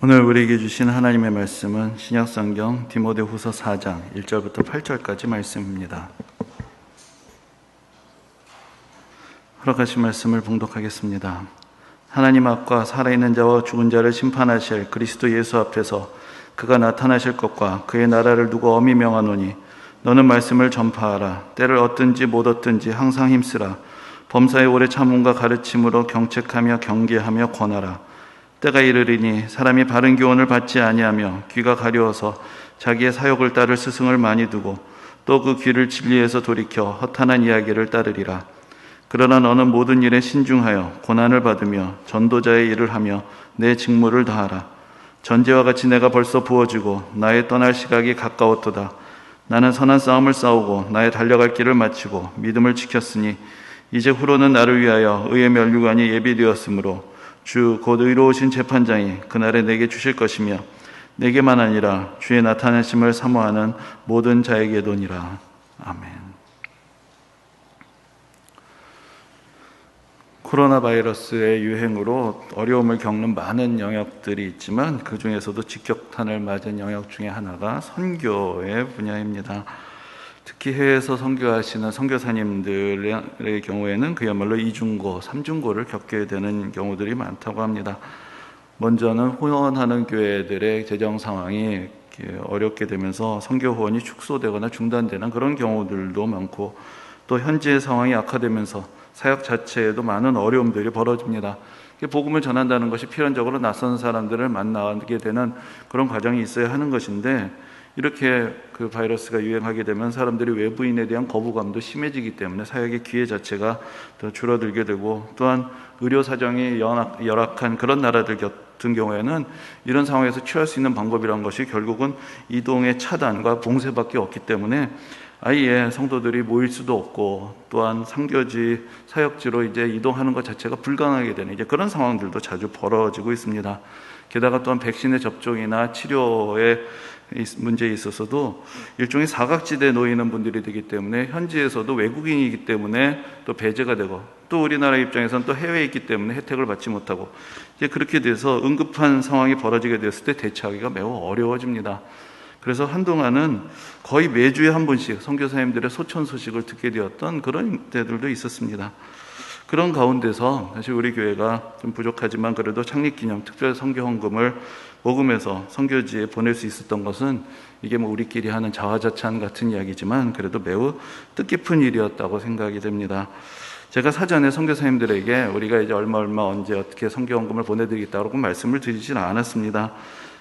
오늘 우리에게 주신 하나님의 말씀은 신약성경 디모데후서 4장 1절부터 8절까지 말씀입니다. 허락하신 말씀을 봉독하겠습니다. 하나님 앞과 살아있는 자와 죽은 자를 심판하실 그리스도 예수 앞에서 그가 나타나실 것과 그의 나라를 두고 엄히 명하노니 너는 말씀을 전파하라. 때를 얻든지 못 얻든지 항상 힘쓰라. 범사에 오래 참음과 가르침으로 경책하며 경계하며 권하라. 때가 이르리니 사람이 바른 교훈을 받지 아니하며 귀가 가려워서 자기의 사욕을 따를 스승을 많이 두고 또 그 귀를 진리에서 돌이켜 허탄한 이야기를 따르리라. 그러나 너는 모든 일에 신중하여 고난을 받으며 전도자의 일을 하며 내 직무를 다하라. 전제와 같이 내가 벌써 부어지고 나의 떠날 시각이 가까웠도다. 나는 선한 싸움을 싸우고 나의 달려갈 길을 마치고 믿음을 지켰으니 이제 후로는 나를 위하여 의의 면류관이 예비되었으므로 주 곧 의로우신 재판장이 그날에 내게 주실 것이며 내게만 아니라 주의 나타나심을 사모하는 모든 자에게도니라. 아멘. 코로나 바이러스의 유행으로 어려움을 겪는 많은 영역들이 있지만 그 중에서도 직격탄을 맞은 영역 중에 하나가 선교의 분야입니다. 특히 해외에서 선교하시는 선교사님들의 경우에는 그야말로 이중고, 삼중고를 겪게 되는 경우들이 많다고 합니다. 먼저는 후원하는 교회들의 재정 상황이 어렵게 되면서 선교 후원이 축소되거나 중단되는 그런 경우들도 많고, 또 현지의 상황이 악화되면서 사역 자체에도 많은 어려움들이 벌어집니다. 복음을 전한다는 것이 필연적으로 낯선 사람들을 만나게 되는 그런 과정이 있어야 하는 것인데, 이렇게 그 바이러스가 유행하게 되면 사람들이 외부인에 대한 거부감도 심해지기 때문에 사역의 기회 자체가 더 줄어들게 되고, 또한 의료 사정이 열악한 그런 나라들 같은 경우에는 이런 상황에서 취할 수 있는 방법이란 것이 결국은 이동의 차단과 봉쇄밖에 없기 때문에 아예 성도들이 모일 수도 없고, 또한 상교지, 사역지로 이제 이동하는 것 자체가 불가능하게 되는 이제 그런 상황들도 자주 벌어지고 있습니다. 게다가 또한 백신의 접종이나 치료에 문제에 있어서도 일종의 사각지대에 놓이는 분들이 되기 때문에 현지에서도 외국인이기 때문에 또 배제가 되고, 또 우리나라 입장에서는 또 해외에 있기 때문에 혜택을 받지 못하고, 이제 그렇게 돼서 응급한 상황이 벌어지게 됐을 때 대처하기가 매우 어려워집니다. 그래서 한동안은 거의 매주에 한 번씩 선교사님들의 소천 소식을 듣게 되었던 그런 때들도 있었습니다. 그런 가운데서 사실 우리 교회가 좀 부족하지만 그래도 창립기념 특별 선교헌금을 모금해서 선교지에 보낼 수 있었던 것은 이게 우리끼리 하는 자화자찬 같은 이야기지만 그래도 매우 뜻깊은 일이었다고 생각이 됩니다. 제가 사전에 선교사님들에게 우리가 이제 얼마 언제 어떻게 선교헌금을 보내드리겠다고 말씀을 드리진 않았습니다.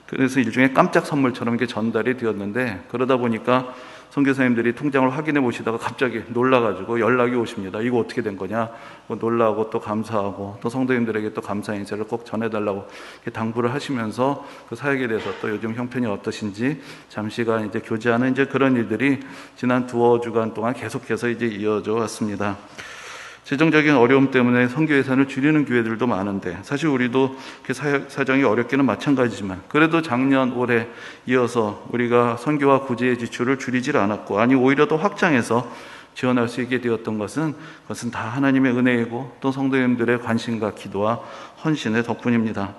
그래서 일종의 깜짝 선물처럼 이렇게 전달이 되었는데, 그러다 보니까 선교사님들이 통장을 확인해 보시다가 갑자기 놀라가지고 연락이 오십니다. 이거 어떻게 된 거냐? 놀라고 또 감사하고, 또 성도님들에게 또 감사 인사를 꼭 전해달라고 당부를 하시면서 그 사역에 대해서 또 요즘 형편이 어떠신지 잠시간 이제 교제하는 이제 그런 일들이 지난 두어 주간 동안 계속해서 이제 이어져 왔습니다. 재정적인 어려움 때문에 선교 예산을 줄이는 교회들도 많은데, 사실 우리도 사정이 어렵기는 마찬가지지만 그래도 작년 올해 이어서 우리가 선교와 구제의 지출을 줄이질 않았고, 아니 오히려 더 확장해서 지원할 수 있게 되었던 그것은 다 하나님의 은혜이고 또 성도님들의 관심과 기도와 헌신의 덕분입니다.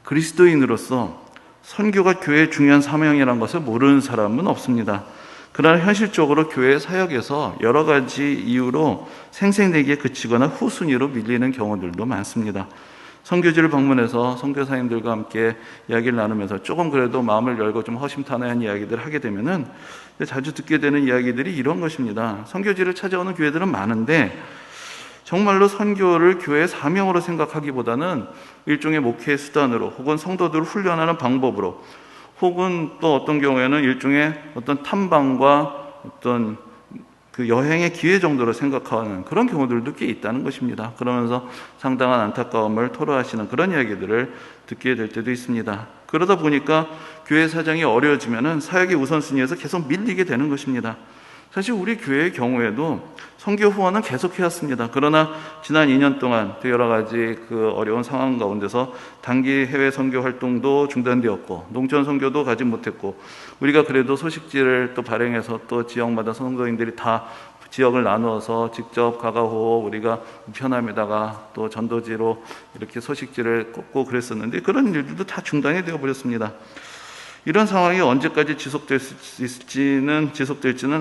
그리스도인으로서 선교가 교회의 중요한 사명이라는 것을 모르는 사람은 없습니다. 그러나 현실적으로 교회 사역에서 여러 가지 이유로 생색내기에 그치거나 후순위로 밀리는 경우들도 많습니다. 선교지를 방문해서 선교사님들과 함께 이야기를 나누면서 조금 그래도 마음을 열고 좀 허심탄회한 이야기들을 하게 되면은 자주 듣게 되는 이야기들이 이런 것입니다. 선교지를 찾아오는 교회들은 많은데 정말로 선교를 교회의 사명으로 생각하기보다는 일종의 목회 수단으로, 혹은 성도들을 훈련하는 방법으로, 혹은 또 어떤 경우에는 일종의 어떤 탐방과 어떤 그 여행의 기회 정도로 생각하는 그런 경우들도 꽤 있다는 것입니다. 그러면서 상당한 안타까움을 토로하시는 그런 이야기들을 듣게 될 때도 있습니다. 그러다 보니까 교회 사정이 어려워지면은 사역의 우선순위에서 계속 밀리게 되는 것입니다. 사실 우리 교회의 경우에도 선교 후원은 계속해왔습니다. 그러나 지난 2년 동안 여러 가지 그 어려운 상황 가운데서 단기 해외 선교 활동도 중단되었고, 농촌 선교도 가지 못했고, 우리가 그래도 소식지를 또 발행해서 또 지역마다 성도인들이 다 지역을 나누어서 직접 가가호 우리가 우편함에다가 또 전도지로 이렇게 소식지를 꽂고 그랬었는데 그런 일들도 다 중단이 되어 버렸습니다. 이런 상황이 언제까지 지속될지는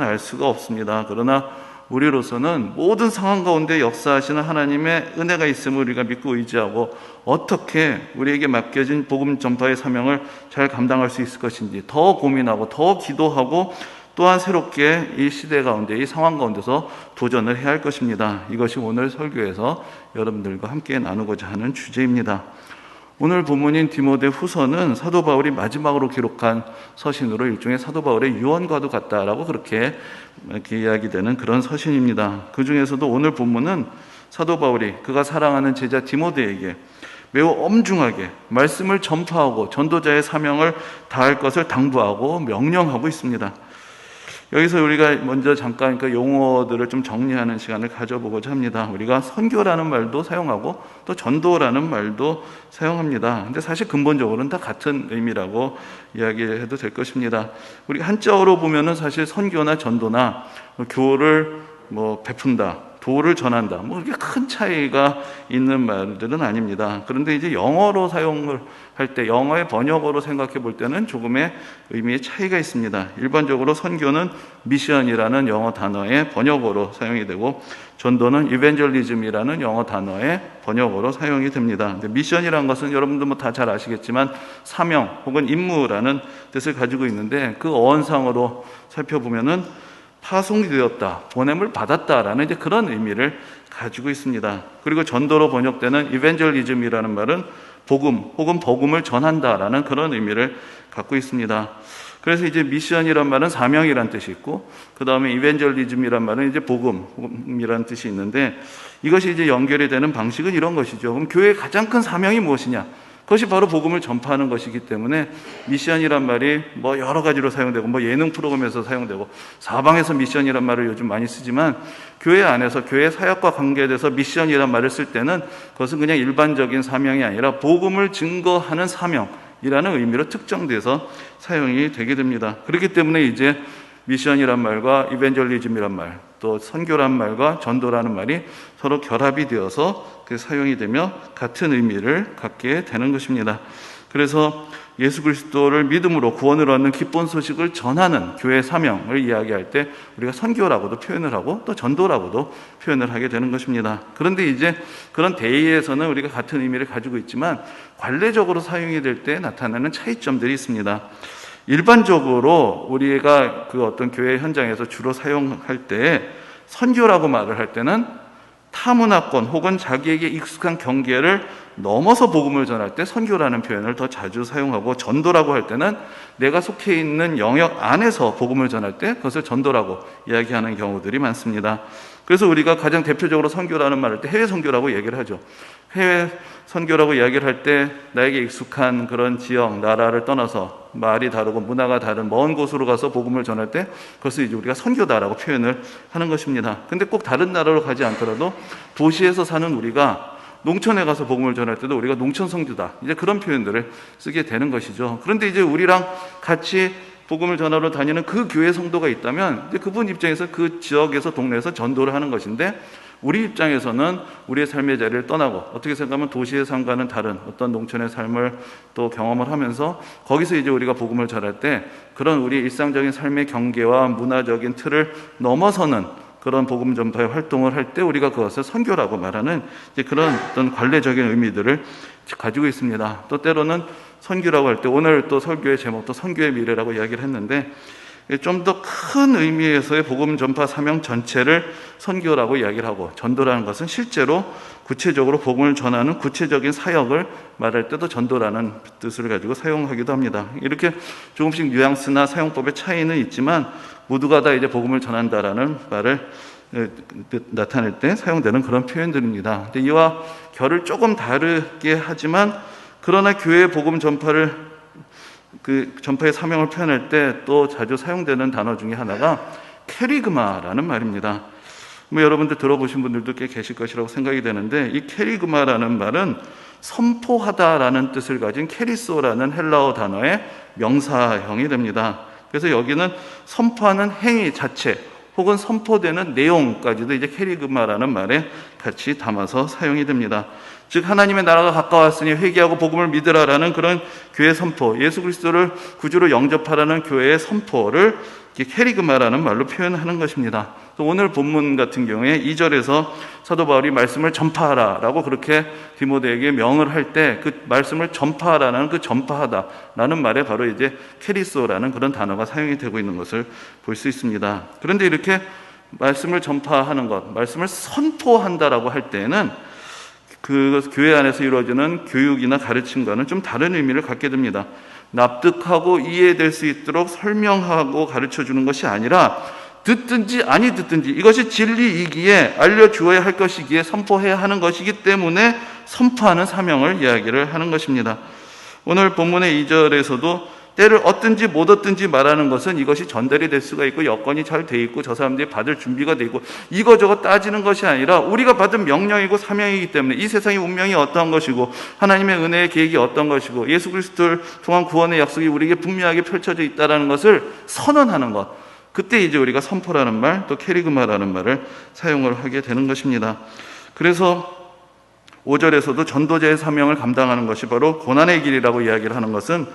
알 수가 없습니다. 그러나 우리로서는 모든 상황 가운데 역사하시는 하나님의 은혜가 있음을 우리가 믿고 의지하고 어떻게 우리에게 맡겨진 복음 전파의 사명을 잘 감당할 수 있을 것인지 더 고민하고 더 기도하고 또한 새롭게 이 시대 가운데 이 상황 가운데서 도전을 해야 할 것입니다. 이것이 오늘 설교에서 여러분들과 함께 나누고자 하는 주제입니다. 오늘 본문인 디모데 후서는 사도 바울이 마지막으로 기록한 서신으로 일종의 사도 바울의 유언과도 같다라고 그렇게 이야기되는 그런 서신입니다. 그 중에서도 오늘 본문은 사도 바울이 그가 사랑하는 제자 디모데에게 매우 엄중하게 말씀을 전파하고 전도자의 사명을 다할 것을 당부하고 명령하고 있습니다. 여기서 우리가 먼저 잠깐 그 용어들을 좀 정리하는 시간을 가져보고자 합니다. 우리가 선교라는 말도 사용하고 또 전도라는 말도 사용합니다. 근데 사실 근본적으로는 다 같은 의미라고 이야기해도 될 것입니다. 우리 한자어로 보면은 사실 선교나 전도나 교를 베푼다, 도를 전한다, 이렇게 큰 차이가 있는 말들은 아닙니다. 그런데 이제 영어로 사용을 할 때, 영어의 번역어로 생각해 볼 때는 조금의 의미의 차이가 있습니다. 일반적으로 선교는 미션이라는 영어 단어의 번역어로 사용이 되고, 전도는 이벤젤리즘이라는 영어 단어의 번역어로 사용이 됩니다. 미션이라는 것은 여러분들 다 잘 아시겠지만 사명 혹은 임무라는 뜻을 가지고 있는데, 그 어원상으로 살펴보면은 파송이 되었다, 보냄을 받았다라는 이제 그런 의미를 가지고 있습니다. 그리고 전도로 번역되는 이벤젤리즘이라는 말은 복음 혹은 복음을 전한다라는 그런 의미를 갖고 있습니다. 그래서 이제 미션이란 말은 사명이란 뜻이 있고, 그 다음에 이벤젤리즘이란 말은 이제 복음이란 뜻이 있는데, 이것이 이제 연결이 되는 방식은 이런 것이죠. 그럼 교회의 가장 큰 사명이 무엇이냐? 그것이 바로 복음을 전파하는 것이기 때문에 미션이란 말이 여러 가지로 사용되고 예능 프로그램에서 사용되고 사방에서 미션이란 말을 요즘 많이 쓰지만, 교회 안에서 교회 사역과 관계돼서 미션이란 말을 쓸 때는 그것은 그냥 일반적인 사명이 아니라 복음을 증거하는 사명이라는 의미로 특정돼서 사용이 되게 됩니다. 그렇기 때문에 이제 미션이란 말과 이벤젤리즘이란 말, 또 선교란 말과 전도라는 말이 서로 결합이 되어서 사용이 되며 같은 의미를 갖게 되는 것입니다. 그래서 예수 그리스도를 믿음으로 구원을 얻는 기쁜 소식을 전하는 교회의 사명을 이야기할 때 우리가 선교라고도 표현을 하고 또 전도라고도 표현을 하게 되는 것입니다. 그런데 이제 그런 대의에서는 우리가 같은 의미를 가지고 있지만 관례적으로 사용이 될 때 나타나는 차이점들이 있습니다. 일반적으로 우리가 그 어떤 교회 현장에서 주로 사용할 때 선교라고 말을 할 때는 타문화권 혹은 자기에게 익숙한 경계를 넘어서 복음을 전할 때 선교라는 표현을 더 자주 사용하고, 전도라고 할 때는 내가 속해 있는 영역 안에서 복음을 전할 때 그것을 전도라고 이야기하는 경우들이 많습니다. 그래서 우리가 가장 대표적으로 선교라는 말을 할 때 해외 선교라고 얘기를 하죠. 해외 선교라고 이야기를 할 때 나에게 익숙한 그런 지역, 나라를 떠나서 말이 다르고 문화가 다른 먼 곳으로 가서 복음을 전할 때 그것을 이제 우리가 선교다라고 표현을 하는 것입니다. 근데 꼭 다른 나라로 가지 않더라도 도시에서 사는 우리가 농촌에 가서 복음을 전할 때도 우리가 농촌 선교다, 이제 그런 표현들을 쓰게 되는 것이죠. 그런데 이제 우리랑 같이 복음을 전하러 다니는 그 교회 성도가 있다면 이제 그분 입장에서 그 지역에서 동네에서 전도를 하는 것인데, 우리 입장에서는 우리의 삶의 자리를 떠나고 어떻게 생각하면 도시의 삶과는 다른 어떤 농촌의 삶을 또 경험을 하면서 거기서 이제 우리가 복음을 전할 때 그런 우리 일상적인 삶의 경계와 문화적인 틀을 넘어서는 그런 복음 전파의 활동을 할 때 우리가 그것을 선교라고 말하는 이제 그런 어떤 관례적인 의미들을 가지고 있습니다. 또 때로는 선교라고 할 때, 오늘 또 설교의 제목도 선교의 미래라고 이야기를 했는데, 좀 더 큰 의미에서의 복음 전파 사명 전체를 선교라고 이야기를 하고, 전도라는 것은 실제로 구체적으로 복음을 전하는 구체적인 사역을 말할 때도 전도라는 뜻을 가지고 사용하기도 합니다. 이렇게 조금씩 뉘앙스나 사용법의 차이는 있지만 모두가 다 이제 복음을 전한다라는 말을 나타낼 때 사용되는 그런 표현들입니다. 근데 이와 결을 조금 다르게 하지만, 그러나 교회의 복음 전파의 사명을 표현할 때 또 자주 사용되는 단어 중에 하나가 캐리그마라는 말입니다. 여러분들 들어보신 분들도 꽤 계실 것이라고 생각이 되는데, 이 캐리그마라는 말은 선포하다라는 뜻을 가진 캐리소라는 헬라어 단어의 명사형이 됩니다. 그래서 여기는 선포하는 행위 자체 혹은 선포되는 내용까지도 이제 캐리그마라는 말에 같이 담아서 사용이 됩니다. 즉 하나님의 나라가 가까웠으니 회개하고 복음을 믿으라라는 그런 교회 선포, 예수 그리스도를 구주로 영접하라는 교회의 선포를 캐리그마라는 말로 표현하는 것입니다. 오늘 본문 같은 경우에 2절에서 사도 바울이 말씀을 전파하라라고 그렇게 디모데에게 명을 할 때 그 말씀을 전파하라는 그 전파하다라는 말에 바로 이제 캐리소라는 그런 단어가 사용이 되고 있는 것을 볼 수 있습니다. 그런데 이렇게 말씀을 전파하는 것, 말씀을 선포한다라고 할 때에는 그 교회 안에서 이루어지는 교육이나 가르침과는 좀 다른 의미를 갖게 됩니다. 납득하고 이해될 수 있도록 설명하고 가르쳐주는 것이 아니라 듣든지 아니 듣든지 이것이 진리이기에 알려주어야 할 것이기에 선포해야 하는 것이기 때문에 선포하는 사명을 이야기를 하는 것입니다. 오늘 본문의 2절에서도 때를 얻든지 못 얻든지 말하는 것은 이것이 전달이 될 수가 있고 여건이 잘 돼 있고 저 사람들이 받을 준비가 돼 있고 이거저거 따지는 것이 아니라 우리가 받은 명령이고 사명이기 때문에 이 세상의 운명이 어떤 것이고 하나님의 은혜의 계획이 어떤 것이고 예수 그리스도를 통한 구원의 약속이 우리에게 분명하게 펼쳐져 있다는 것을 선언하는 것, 그때 이제 우리가 선포라는 말, 또 캐리그마라는 말을 사용을 하게 되는 것입니다. 그래서 5절에서도 전도자의 사명을 감당하는 것이 바로 고난의 길이라고 이야기를 하는 것은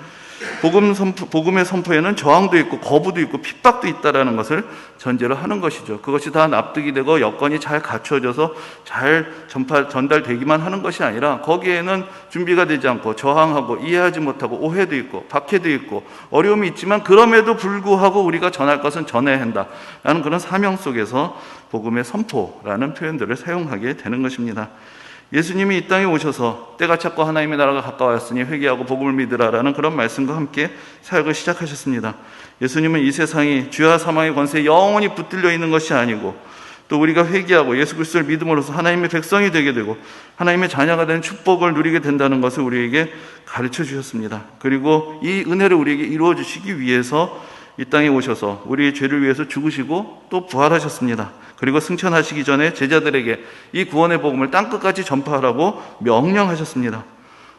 복음의 선포에는 저항도 있고 거부도 있고 핍박도 있다라는 것을 전제로 하는 것이죠. 그것이 다 납득이 되고 여건이 잘 갖춰져서 잘 전달되기만 하는 것이 아니라 거기에는 준비가 되지 않고 저항하고 이해하지 못하고 오해도 있고 박해도 있고 어려움이 있지만 그럼에도 불구하고 우리가 전할 것은 전해야 한다라는 그런 사명 속에서 복음의 선포라는 표현들을 사용하게 되는 것입니다. 예수님이 이 땅에 오셔서 때가 찼고 하나님의 나라가 가까웠으니 회개하고 복음을 믿으라라는 그런 말씀과 함께 사역을 시작하셨습니다. 예수님은 이 세상이 죄와 사망의 권세에 영원히 붙들려 있는 것이 아니고 또 우리가 회개하고 예수 그리스도를 믿음으로써 하나님의 백성이 되게 되고 하나님의 자녀가 되는 축복을 누리게 된다는 것을 우리에게 가르쳐 주셨습니다. 그리고 이 은혜를 우리에게 이루어 주시기 위해서 이 땅에 오셔서 우리의 죄를 위해서 죽으시고 또 부활하셨습니다. 그리고 승천하시기 전에 제자들에게 이 구원의 복음을 땅끝까지 전파하라고 명령하셨습니다.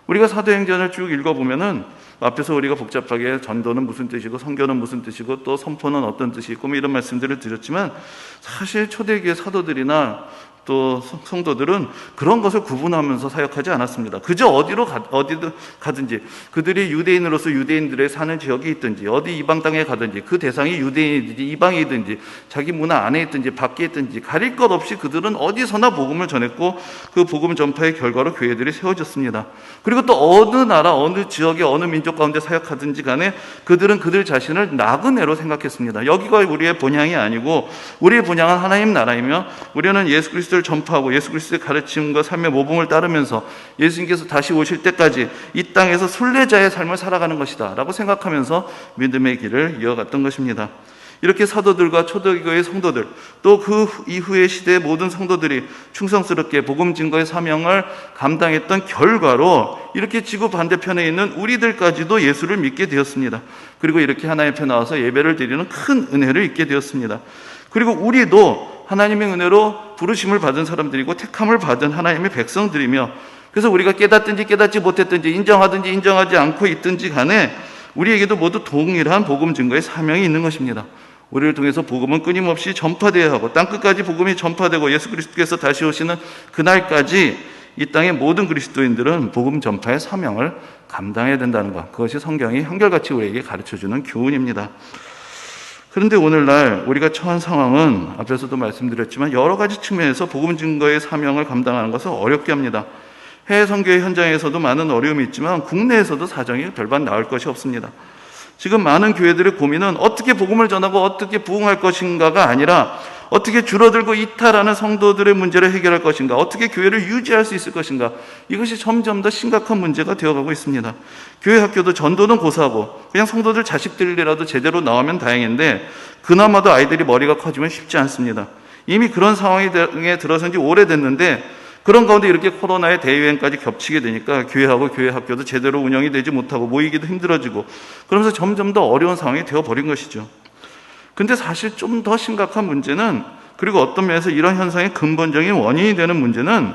우리가 사도행전을 쭉 읽어보면은 앞에서 우리가 복잡하게 전도는 무슨 뜻이고 선교는 무슨 뜻이고 또 선포는 어떤 뜻이 있고 이런 말씀들을 드렸지만 사실 초대기의 사도들이나 또 성도들은 그런 것을 구분하면서 사역하지 않았습니다. 그저 어디든 가든지 그들이 유대인으로서 유대인들의 사는 지역이 있든지 어디 이방 땅에 가든지 그 대상이 유대인이든지 이방이든지 자기 문화 안에 있든지 밖에 있든지 가릴 것 없이 그들은 어디서나 복음을 전했고 그 복음 전파의 결과로 교회들이 세워졌습니다. 그리고 또 어느 나라 어느 지역의 어느 민족 가운데 사역하든지 간에 그들은 그들 자신을 나그네로 생각했습니다. 여기가 우리의 본향이 아니고 우리의 본향은 하나님 나라이며 우리는 예수 그리스도를 전파하고 예수 그리스도의 가르침과 삶의 모범을 따르면서 예수님께서 다시 오실 때까지 이 땅에서 순례자의 삶을 살아가는 것이다 라고 생각하면서 믿음의 길을 이어갔던 것입니다. 이렇게 사도들과 초대교회의 성도들 또 그 이후의 시대의 모든 성도들이 충성스럽게 복음 증거의 사명을 감당했던 결과로 이렇게 지구 반대편에 있는 우리들까지도 예수를 믿게 되었습니다. 그리고 이렇게 하나님 앞에 나와서 예배를 드리는 큰 은혜를 입게 되었습니다. 그리고 우리도 하나님의 은혜로 부르심을 받은 사람들이고 택함을 받은 하나님의 백성들이며 그래서 우리가 깨닫든지 깨닫지 못했든지 인정하든지 인정하지 않고 있든지 간에 우리에게도 모두 동일한 복음 증거의 사명이 있는 것입니다. 우리를 통해서 복음은 끊임없이 전파되어야 하고 땅끝까지 복음이 전파되고 예수 그리스도께서 다시 오시는 그날까지 이 땅의 모든 그리스도인들은 복음 전파의 사명을 감당해야 된다는 것, 그것이 성경이 한결같이 우리에게 가르쳐주는 교훈입니다. 그런데 오늘날 우리가 처한 상황은 앞에서도 말씀드렸지만 여러 가지 측면에서 복음 증거의 사명을 감당하는 것을 어렵게 합니다. 해외 선교의 현장에서도 많은 어려움이 있지만 국내에서도 사정이 별반 나을 것이 없습니다. 지금 많은 교회들의 고민은 어떻게 복음을 전하고 어떻게 부흥할 것인가가 아니라 어떻게 줄어들고 이탈하는 성도들의 문제를 해결할 것인가, 어떻게 교회를 유지할 수 있을 것인가, 이것이 점점 더 심각한 문제가 되어가고 있습니다. 교회 학교도 전도는 고사하고 그냥 성도들 자식들이라도 제대로 나오면 다행인데 그나마도 아이들이 머리가 커지면 쉽지 않습니다. 이미 그런 상황에 들어선 지 오래됐는데 그런 가운데 이렇게 코로나의 대유행까지 겹치게 되니까 교회하고 교회 학교도 제대로 운영이 되지 못하고 모이기도 힘들어지고 그러면서 점점 더 어려운 상황이 되어버린 것이죠. 근데 사실 좀 더 심각한 문제는, 그리고 어떤 면에서 이런 현상의 근본적인 원인이 되는 문제는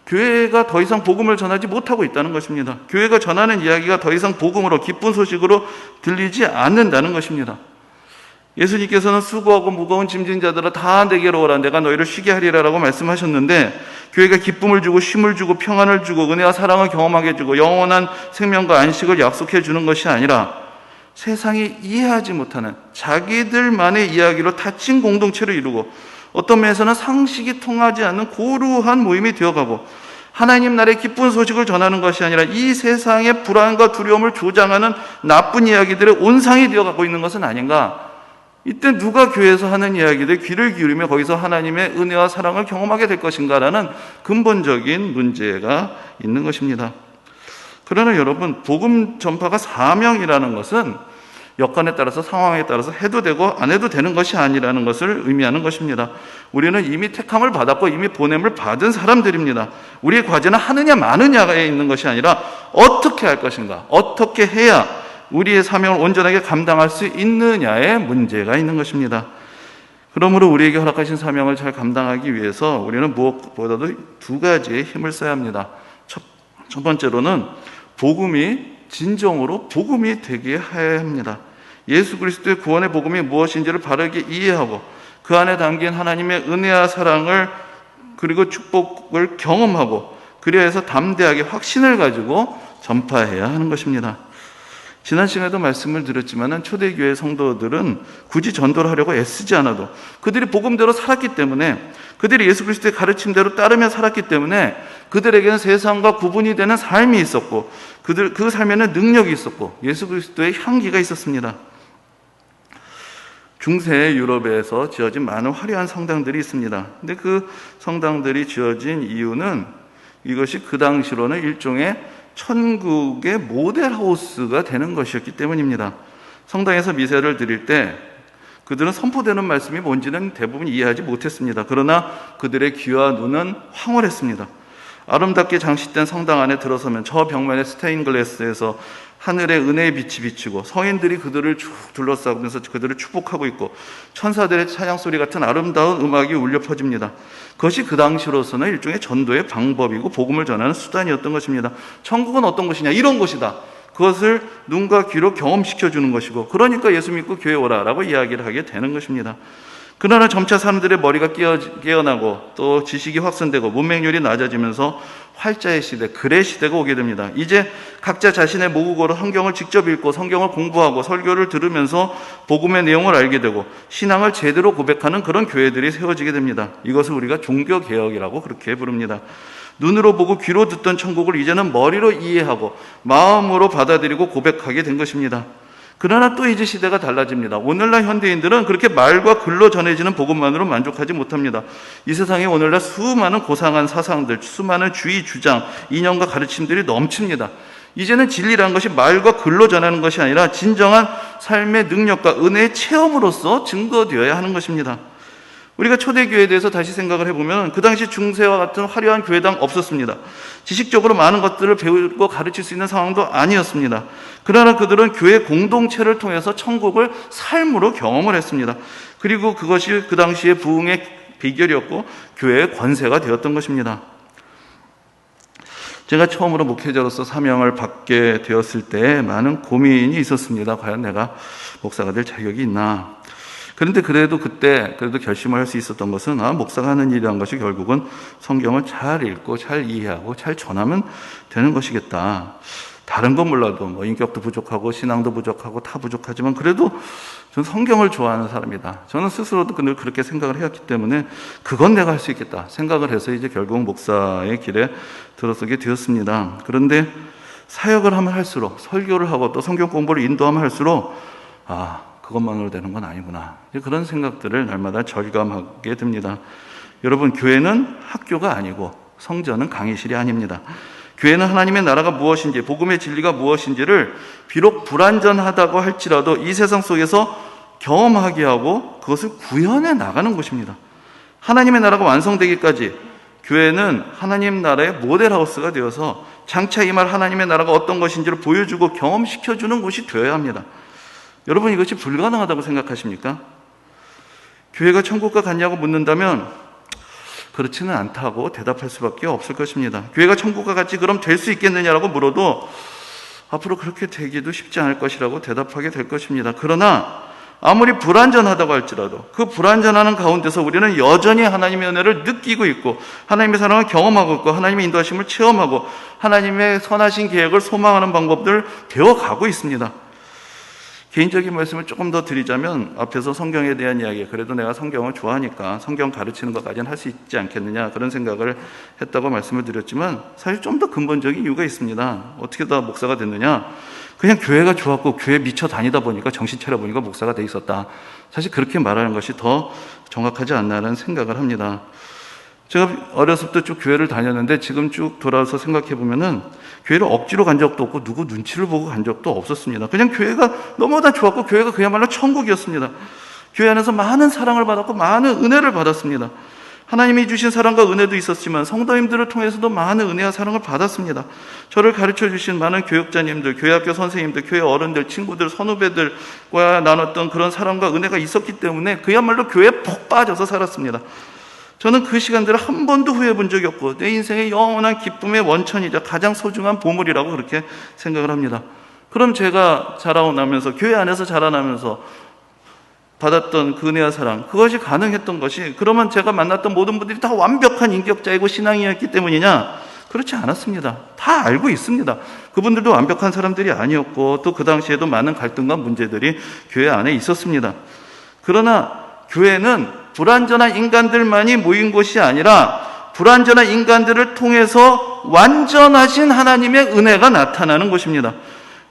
교회가 더 이상 복음을 전하지 못하고 있다는 것입니다. 교회가 전하는 이야기가 더 이상 복음으로 기쁜 소식으로 들리지 않는다는 것입니다. 예수님께서는 수고하고 무거운 짐진 자들아 다 내게로 오라 내가 너희를 쉬게 하리라라고 말씀하셨는데, 교회가 기쁨을 주고 쉼을 주고 평안을 주고 은혜와 사랑을 경험하게 해주고 영원한 생명과 안식을 약속해 주는 것이 아니라 세상이 이해하지 못하는 자기들만의 이야기로 닫힌 공동체를 이루고 어떤 면에서는 상식이 통하지 않는 고루한 모임이 되어가고 하나님 나라의 기쁜 소식을 전하는 것이 아니라 이 세상의 불안과 두려움을 조장하는 나쁜 이야기들의 온상이 되어가고 있는 것은 아닌가. 이때 누가 교회에서 하는 이야기들 귀를 기울이며 거기서 하나님의 은혜와 사랑을 경험하게 될 것인가라는 근본적인 문제가 있는 것입니다. 그러나 여러분, 복음 전파가 사명이라는 것은 여건에 따라서 상황에 따라서 해도 되고 안 해도 되는 것이 아니라는 것을 의미하는 것입니다. 우리는 이미 택함을 받았고 이미 보냄을 받은 사람들입니다. 우리의 과제는 하느냐 마느냐에 있는 것이 아니라 어떻게 할 것인가, 어떻게 해야 우리의 사명을 온전하게 감당할 수 있느냐에 문제가 있는 것입니다. 그러므로 우리에게 허락하신 사명을 잘 감당하기 위해서 우리는 무엇보다도 두 가지의 힘을 써야 합니다. 첫 번째로는 복음이 진정으로 복음이 되게 해야 합니다. 예수 그리스도의 구원의 복음이 무엇인지를 바르게 이해하고 그 안에 담긴 하나님의 은혜와 사랑을 그리고 축복을 경험하고 그래야 해서 담대하게 확신을 가지고 전파해야 하는 것입니다. 지난 시간에도 말씀을 드렸지만 초대교회 성도들은 굳이 전도를 하려고 애쓰지 않아도 그들이 복음대로 살았기 때문에, 그들이 예수 그리스도의 가르침대로 따르며 살았기 때문에 그들에게는 세상과 구분이 되는 삶이 있었고 그 삶에는 능력이 있었고 예수 그리스도의 향기가 있었습니다. 중세 유럽에서 지어진 많은 화려한 성당들이 있습니다. 근데 그 성당들이 지어진 이유는 이것이 그 당시로는 일종의 천국의 모델하우스가 되는 것이었기 때문입니다. 성당에서 미사를 드릴 때 그들은 선포되는 말씀이 뭔지는 대부분 이해하지 못했습니다. 그러나 그들의 귀와 눈은 황홀했습니다. 아름답게 장식된 성당 안에 들어서면 저 벽면의 스테인글라스에서 하늘의 은혜의 빛이 비치고 성인들이 그들을 쭉 둘러싸면서 그들을 축복하고 있고 천사들의 찬양소리 같은 아름다운 음악이 울려 퍼집니다. 그것이 그 당시로서는 일종의 전도의 방법이고 복음을 전하는 수단이었던 것입니다. 천국은 어떤 것이냐, 이런 것이다. 그것을 눈과 귀로 경험시켜주는 것이고, 그러니까 예수 믿고 교회 오라라고 이야기를 하게 되는 것입니다. 그러나 점차 사람들의 머리가 깨어나고 또 지식이 확산되고 문맹률이 낮아지면서 활자의 시대, 글의 시대가 오게 됩니다. 이제 각자 자신의 모국어로 성경을 직접 읽고 성경을 공부하고 설교를 들으면서 복음의 내용을 알게 되고 신앙을 제대로 고백하는 그런 교회들이 세워지게 됩니다. 이것을 우리가 종교개혁이라고 그렇게 부릅니다. 눈으로 보고 귀로 듣던 천국을 이제는 머리로 이해하고 마음으로 받아들이고 고백하게 된 것입니다. 그러나 또 이제 시대가 달라집니다. 오늘날 현대인들은 그렇게 말과 글로 전해지는 복음만으로 만족하지 못합니다. 이 세상에 오늘날 수많은 고상한 사상들, 수많은 주의 주장, 이념과 가르침들이 넘칩니다. 이제는 진리라는 것이 말과 글로 전하는 것이 아니라 진정한 삶의 능력과 은혜의 체험으로서 증거되어야 하는 것입니다. 우리가 초대교회에 대해서 다시 생각을 해보면 그 당시 중세와 같은 화려한 교회당 없었습니다. 지식적으로 많은 것들을 배우고 가르칠 수 있는 상황도 아니었습니다. 그러나 그들은 교회 공동체를 통해서 천국을 삶으로 경험을 했습니다. 그리고 그것이 그 당시의 부흥의 비결이었고 교회의 권세가 되었던 것입니다. 제가 처음으로 목회자로서 사명을 받게 되었을 때 많은 고민이 있었습니다. 과연 내가 목사가 될 자격이 있나? 그런데 그래도 그때 결심을 할 수 있었던 것은 목사가 하는 일이란 것이 결국은 성경을 잘 읽고 잘 이해하고 잘 전하면 되는 것이겠다. 다른 건 몰라도 인격도 부족하고 신앙도 부족하고 다 부족하지만 그래도 저는 성경을 좋아하는 사람이다. 저는 스스로도 늘 그렇게 생각을 해왔기 때문에 그건 내가 할 수 있겠다 생각을 해서 이제 결국 목사의 길에 들어서게 되었습니다. 그런데 사역을 하면 할수록, 설교를 하고 또 성경 공부를 인도하면 할수록 그것만으로 되는 건 아니구나. 그런 생각들을 날마다 절감하게 됩니다. 여러분, 교회는 학교가 아니고 성전은 강의실이 아닙니다. 교회는 하나님의 나라가 무엇인지, 복음의 진리가 무엇인지를 비록 불완전하다고 할지라도 이 세상 속에서 경험하게 하고 그것을 구현해 나가는 곳입니다. 하나님의 나라가 완성되기까지 교회는 하나님 나라의 모델하우스가 되어서 장차 이 말 하나님의 나라가 어떤 것인지를 보여주고 경험시켜주는 곳이 되어야 합니다. 여러분, 이것이 불가능하다고 생각하십니까? 교회가 천국과 같냐고 묻는다면 그렇지는 않다고 대답할 수밖에 없을 것입니다. 교회가 천국과 같이 그럼 될 수 있겠느냐라고 물어도 앞으로 그렇게 되기도 쉽지 않을 것이라고 대답하게 될 것입니다. 그러나 아무리 불완전하다고 할지라도 그 불완전하는 가운데서 우리는 여전히 하나님의 은혜를 느끼고 있고 하나님의 사랑을 경험하고 있고 하나님의 인도하심을 체험하고 하나님의 선하신 계획을 소망하는 방법들을 배워가고 있습니다. 개인적인 말씀을 조금 더 드리자면 앞에서 성경에 대한 이야기, 그래도 내가 성경을 좋아하니까 성경 가르치는 것까지는 할 수 있지 않겠느냐 그런 생각을 했다고 말씀을 드렸지만 사실 좀 더 근본적인 이유가 있습니다. 어떻게 다 목사가 됐느냐? 그냥 교회가 좋았고 교회 미쳐 다니다 보니까 정신 차려보니까 목사가 돼 있었다. 사실 그렇게 말하는 것이 더 정확하지 않나라는 생각을 합니다. 제가 어렸을 때 쭉 교회를 다녔는데 지금 쭉 돌아와서 생각해 보면은 교회를 억지로 간 적도 없고 누구 눈치를 보고 간 적도 없었습니다. 그냥 교회가 너무나 좋았고 교회가 그야말로 천국이었습니다. 교회 안에서 많은 사랑을 받았고 많은 은혜를 받았습니다. 하나님이 주신 사랑과 은혜도 있었지만 성도님들을 통해서도 많은 은혜와 사랑을 받았습니다. 저를 가르쳐 주신 많은 교육자님들, 교회학교 선생님들, 교회 어른들, 친구들, 선후배들과 나눴던 그런 사랑과 은혜가 있었기 때문에 그야말로 교회에 푹 빠져서 살았습니다. 저는 그 시간들을 한 번도 후회해 본 적이 없고 내 인생의 영원한 기쁨의 원천이자 가장 소중한 보물이라고 그렇게 생각을 합니다. 그럼 제가 자라나면서 교회 안에서 자라나면서 받았던 그 은혜와 사랑, 그것이 가능했던 것이 그러면 제가 만났던 모든 분들이 다 완벽한 인격자이고 신앙이었기 때문이냐? 그렇지 않았습니다. 다 알고 있습니다. 그분들도 완벽한 사람들이 아니었고 또 그 당시에도 많은 갈등과 문제들이 교회 안에 있었습니다. 그러나 교회는 불완전한 인간들만이 모인 곳이 아니라 불완전한 인간들을 통해서 완전하신 하나님의 은혜가 나타나는 곳입니다.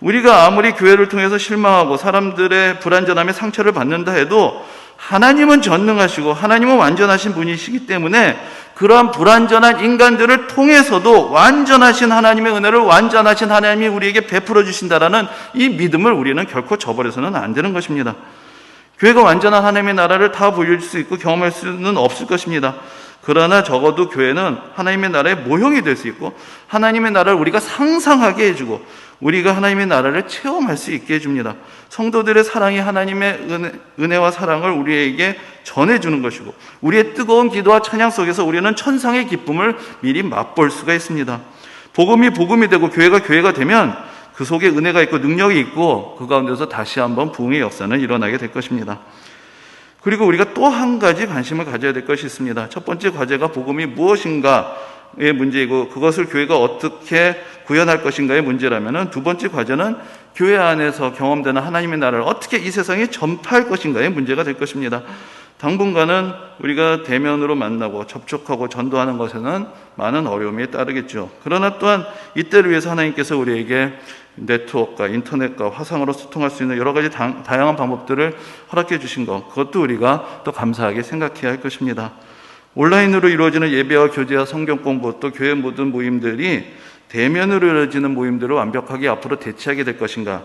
우리가 아무리 교회를 통해서 실망하고 사람들의 불완전함에 상처를 받는다 해도 하나님은 전능하시고 하나님은 완전하신 분이시기 때문에 그러한 불완전한 인간들을 통해서도 완전하신 하나님의 은혜를 완전하신 하나님이 우리에게 베풀어 주신다라는 이 믿음을 우리는 결코 저버려서는 안 되는 것입니다. 교회가 완전한 하나님의 나라를 다 보여줄 수 있고 경험할 수는 없을 것입니다. 그러나 적어도 교회는 하나님의 나라의 모형이 될 수 있고 하나님의 나라를 우리가 상상하게 해주고 우리가 하나님의 나라를 체험할 수 있게 해줍니다. 성도들의 사랑이 하나님의 은혜와 사랑을 우리에게 전해주는 것이고 우리의 뜨거운 기도와 찬양 속에서 우리는 천상의 기쁨을 미리 맛볼 수가 있습니다. 복음이 되고 교회가 되면 그 속에 은혜가 있고 능력이 있고 그 가운데서 다시 한번 부흥의 역사는 일어나게 될 것입니다. 그리고 우리가 또 한 가지 관심을 가져야 될 것이 있습니다. 첫 번째 과제가 복음이 무엇인가의 문제이고 그것을 교회가 어떻게 구현할 것인가의 문제라면 두 번째 과제는 교회 안에서 경험되는 하나님의 나라를 어떻게 이 세상에 전파할 것인가의 문제가 될 것입니다. 당분간은 우리가 대면으로 만나고 접촉하고 전도하는 것에는 많은 어려움이 따르겠죠. 그러나 또한 이때를 위해서 하나님께서 우리에게 네트워크와 인터넷과 화상으로 소통할 수 있는 여러 가지 다양한 방법들을 허락해 주신 것, 그것도 우리가 또 감사하게 생각해야 할 것입니다. 온라인으로 이루어지는 예배와 교제와 성경 공부, 또 교회 모든 모임들이 대면으로 이루어지는 모임들을 완벽하게 앞으로 대체하게 될 것인가?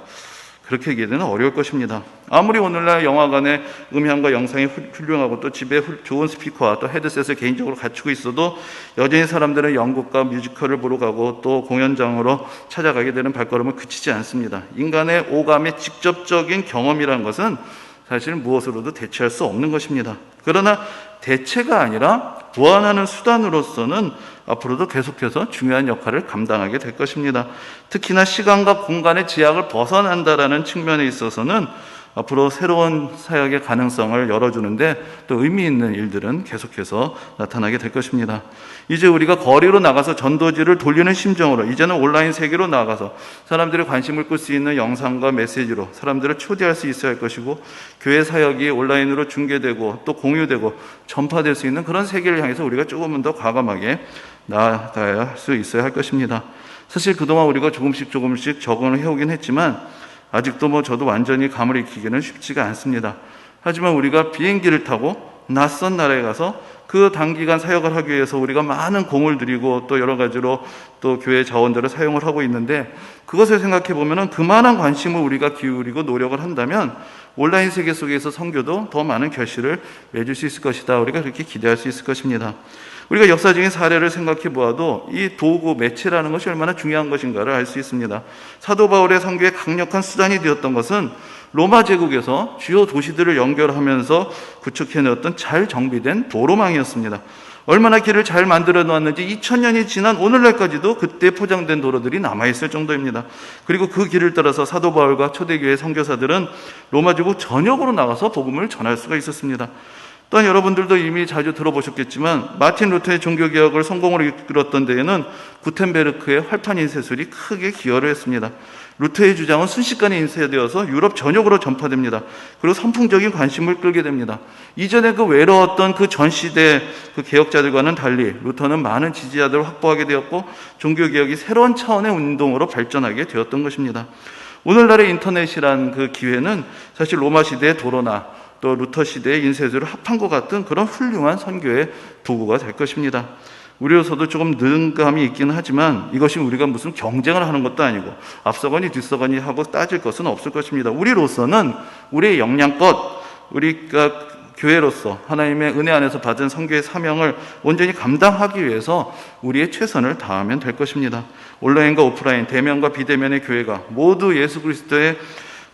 그렇게 얘기되는 어려울 것입니다. 아무리 오늘날 영화관의 음향과 영상이 훌륭하고 또 집에 좋은 스피커와 또 헤드셋을 개인적으로 갖추고 있어도 여전히 사람들은 연극과 뮤지컬을 보러 가고 또 공연장으로 찾아가게 되는 발걸음을 그치지 않습니다. 인간의 오감의 직접적인 경험이라는 것은 사실 무엇으로도 대체할 수 없는 것입니다. 그러나 대체가 아니라 보완하는 수단으로서는 앞으로도 계속해서 중요한 역할을 감당하게 될 것입니다. 특히나 시간과 공간의 제약을 벗어난다라는 측면에 있어서는 앞으로 새로운 사역의 가능성을 열어주는데 또 의미 있는 일들은 계속해서 나타나게 될 것입니다. 이제 우리가 거리로 나가서 전도지를 돌리는 심정으로 이제는 온라인 세계로 나가서 사람들의 관심을 끌 수 있는 영상과 메시지로 사람들을 초대할 수 있어야 할 것이고 교회 사역이 온라인으로 중계되고 또 공유되고 전파될 수 있는 그런 세계를 향해서 우리가 조금은 더 과감하게 나아가야 할 수 있어야 할 것입니다. 사실 그동안 우리가 조금씩 적응을 해오긴 했지만 아직도 저도 완전히 감을 익히기는 쉽지가 않습니다. 하지만 우리가 비행기를 타고 낯선 나라에 가서 그 단기간 사역을 하기 위해서 우리가 많은 공을 들이고 또 여러 가지로 또 교회 자원들을 사용을 하고 있는데 그것을 생각해 보면은 그만한 관심을 우리가 기울이고 노력을 한다면 온라인 세계 속에서 선교도 더 많은 결실을 맺을 수 있을 것이다. 우리가 그렇게 기대할 수 있을 것입니다. 우리가 역사적인 사례를 생각해 보아도 이 도구, 매체라는 것이 얼마나 중요한 것인가를 알 수 있습니다. 사도 바울의 선교의 강력한 수단이 되었던 것은 로마 제국에서 주요 도시들을 연결하면서 구축해내었던 잘 정비된 도로망이었습니다. 얼마나 길을 잘 만들어 놓았는지 2000년이 지난 오늘날까지도 그때 포장된 도로들이 남아있을 정도입니다. 그리고 그 길을 따라서 사도 바울과 초대교회 선교사들은 로마 제국 전역으로 나가서 복음을 전할 수가 있었습니다. 또한 여러분들도 이미 자주 들어보셨겠지만 마틴 루터의 종교개혁을 성공으로 이끌었던 데에는 구텐베르크의 활판 인쇄술이 크게 기여를 했습니다. 루터의 주장은 순식간에 인쇄되어서 유럽 전역으로 전파됩니다. 그리고 선풍적인 관심을 끌게 됩니다. 이전에 그 외로웠던 그 전 시대 그 개혁자들과는 달리 루터는 많은 지지자들을 확보하게 되었고 종교개혁이 새로운 차원의 운동으로 발전하게 되었던 것입니다. 오늘날의 인터넷이란 그 기회는 사실 로마 시대의 도로나 또 루터 시대의 인쇄술을 합한 것 같은 그런 훌륭한 선교의 도구가 될 것입니다. 우리로서도 조금 능감이 있기는 하지만 이것이 우리가 무슨 경쟁을 하는 것도 아니고 앞서거니 뒤서거니 하고 따질 것은 없을 것입니다. 우리로서는 우리의 역량껏 우리가 교회로서 하나님의 은혜 안에서 받은 선교의 사명을 온전히 감당하기 위해서 우리의 최선을 다하면 될 것입니다. 온라인과 오프라인, 대면과 비대면의 교회가 모두 예수 그리스도의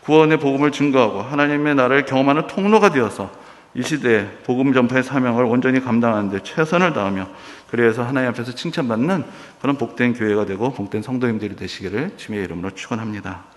구원의 복음을 증거하고 하나님의 나라를 경험하는 통로가 되어서 이 시대에 복음 전파의 사명을 온전히 감당하는 데 최선을 다하며 그래서 하나님 앞에서 칭찬받는 그런 복된 교회가 되고 복된 성도님들이 되시기를 주님의 이름으로 축원합니다.